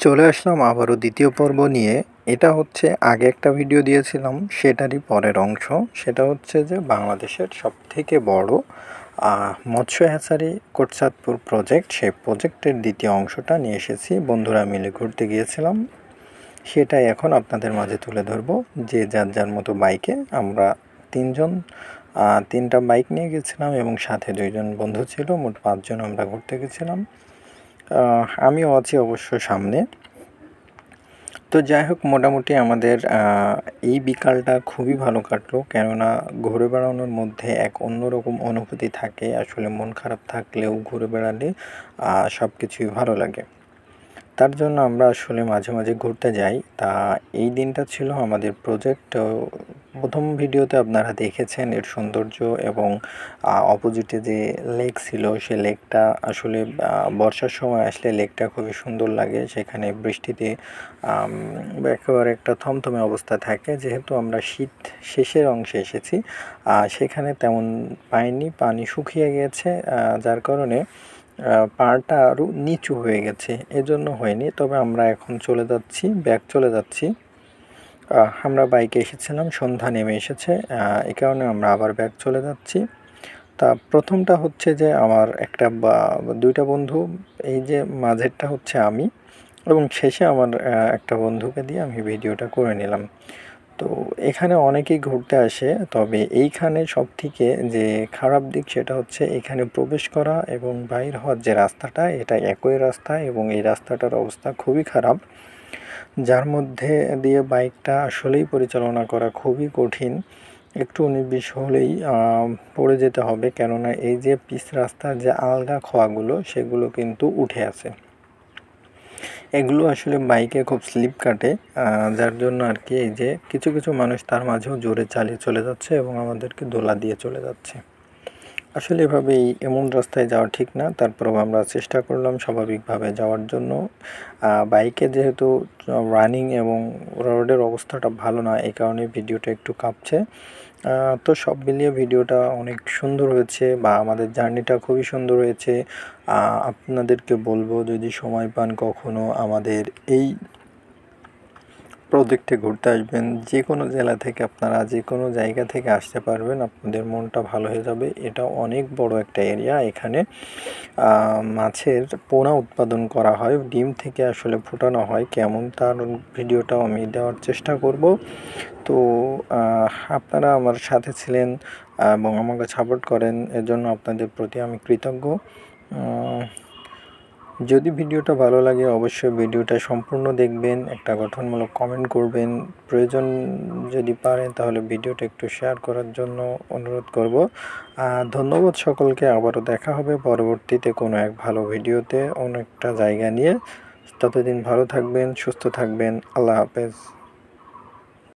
চলে আসলাম আবারও দ্বিতীয় পর্ব নিয়ে। এটা হচ্ছে আগে একটা ভিডিও দিয়েছিলাম সেটারই পরের অংশ। সেটা হচ্ছে যে বাংলাদেশের সবথেকে বড় মৎস্য হ্যাচারি কোটচাঁদপুর প্রজেক্ট, সেই প্রজেক্টের দ্বিতীয় অংশটা নিয়ে এসেছি। বন্ধুরা মিলে ঘুরতে গিয়েছিলাম, সেটাই এখন আপনাদের মাঝে তুলে ধরবো। যে যার যার মতো বাইকে আমরা তিনজন, তিনটা বাইক নিয়ে গেছিলাম এবং সাথে দুইজন বন্ধু ছিল, মোট 5 জন আমরা ঘুরতে গেছিলাম। আমিও আছি অবশ্য সামনে। তো যাই হোক, মোটামুটি আমাদের এই বিকালটা খুবই ভালো কাটলো, কেননা ঘুরে বেড়ানোর মধ্যে এক অন্যরকম অনুভূতি থাকে। আসলে মন খারাপ থাকলেও ঘুরে বেড়ালে সব কিছুই ভালো লাগে। তার জন্য আমরা আসলে মাঝে মাঝে ঘুরতে যাই। তা এই দিনটা ছিল আমাদের প্রজেক্ট। প্রথম ভিডিওতে আপনারা দেখেছেন এর সৌন্দর্য এবং অপোজিটে যে লেক ছিল, সে লেকটা আসলে বর্ষার সময় আসলে লেকটা খুবই সুন্দর লাগে। সেখানে বৃষ্টিতে একেবারে একটা থমথমে অবস্থা থাকে। যেহেতু আমরা শীত শেষের অংশে এসেছি, সেখানে তেমন পাইনি, পানি শুকিয়ে গেছে, যার কারণে পাড়টা আরও নিচু হয়ে গেছে, এজন্য হয়নি। তবে আমরা এখন চলে যাচ্ছি, ব্যাক চলে যাচ্ছি। আমরা বাইকে এসেছিলাম, সন্ধ্যা নেমে এসেছে, এই কারণে আমরা আবার ব্যাক চলে যাচ্ছি। তা প্রথমটা হচ্ছে যে আমার একটা দুইটা বন্ধু, এই যে মাঝেরটা হচ্ছে আমি, এবং শেষে আমার একটা বন্ধুকে দিয়ে আমি ভিডিওটা করে নিলাম। তো এখানে অনেকেই ঘুরতে আসে, তবে এইখানে সবথেকে যে খারাপ দিক সেটা হচ্ছে এখানে প্রবেশ করা এবং বাইর হওয়ার যে রাস্তাটা, এটা একই রাস্তা এবং এই রাস্তাটার অবস্থা খুবই খারাপ, যার মধ্যে দিয়ে বাইকটা আসলেই পরিচালনা করা খুবই কঠিন। একটু 19-20 হলেই পড়ে যেতে হবে, কেননা এই যে পিচ রাস্তার যে আলগা খোয়াগুলো সেগুলো কিন্তু উঠে আছে। এগুলো আসলে বাইকে খুব স্লিপ কাটে, যার জন্য আর কি এই যে কিছু কিছু মানুষ তার মাঝেও জোরে চালিয়ে চলে যাচ্ছে এবং আমাদেরকে দোলা দিয়ে চলে যাচ্ছে। আসলে এভাবেই এমন রাস্তায় যাওয়া ঠিক না। তারপরেও আমরা চেষ্টা করলাম স্বাভাবিকভাবে যাওয়ার জন্য। বাইকে যেহেতু রানিং এবং রোডের অবস্থাটা ভালো না, এই কারণে ভিডিওটা একটু কাঁপছে। তো সব মিলিয়ে ভিডিওটা অনেক সুন্দর হয়েছে, বা আমাদের জার্নিটা খুবই সুন্দর হয়েছে। আপনাদেরকে বলবো, যদি সময় পান কখনো আমাদের এই প্রজেক্টে ঘুরতে আসবেন, যে কোনো জেলা থেকে আপনারা যে কোনো জায়গা থেকে আসতে পারবেন, আপনাদের মনটা ভালো হয়ে যাবে। এটা অনেক বড় একটা এরিয়া। এখানে মাছের পোনা উৎপাদন করা হয়, ডিম থেকে আসলে ফোটানো হয় কেমন, তার ভিডিওটাও আমি দেওয়ার চেষ্টা করব। তো আপনারা আমার সাথে ছিলেন এবং আমাকে সাপোর্ট করেন, এজন্য আপনাদের প্রতি আমি কৃতজ্ঞ। যদি ভিডিওটা ভালো লাগে অবশ্যই ভিডিওটা সম্পূর্ণ দেখবেন, একটা গঠনমূলক কমেন্ট করবেন, প্রয়োজন যদি পারেন তাহলে ভিডিওটা একটু শেয়ার করার জন্য অনুরোধ করব। ধন্যবাদ সকলকে। আবারও দেখা হবে পরবর্তীতে কোনো এক ভালো ভিডিওতে, অনেকটা জায়গা নিয়ে। ততদিন ভালো থাকবেন, সুস্থ থাকবেন। আল্লাহ হাফেজ।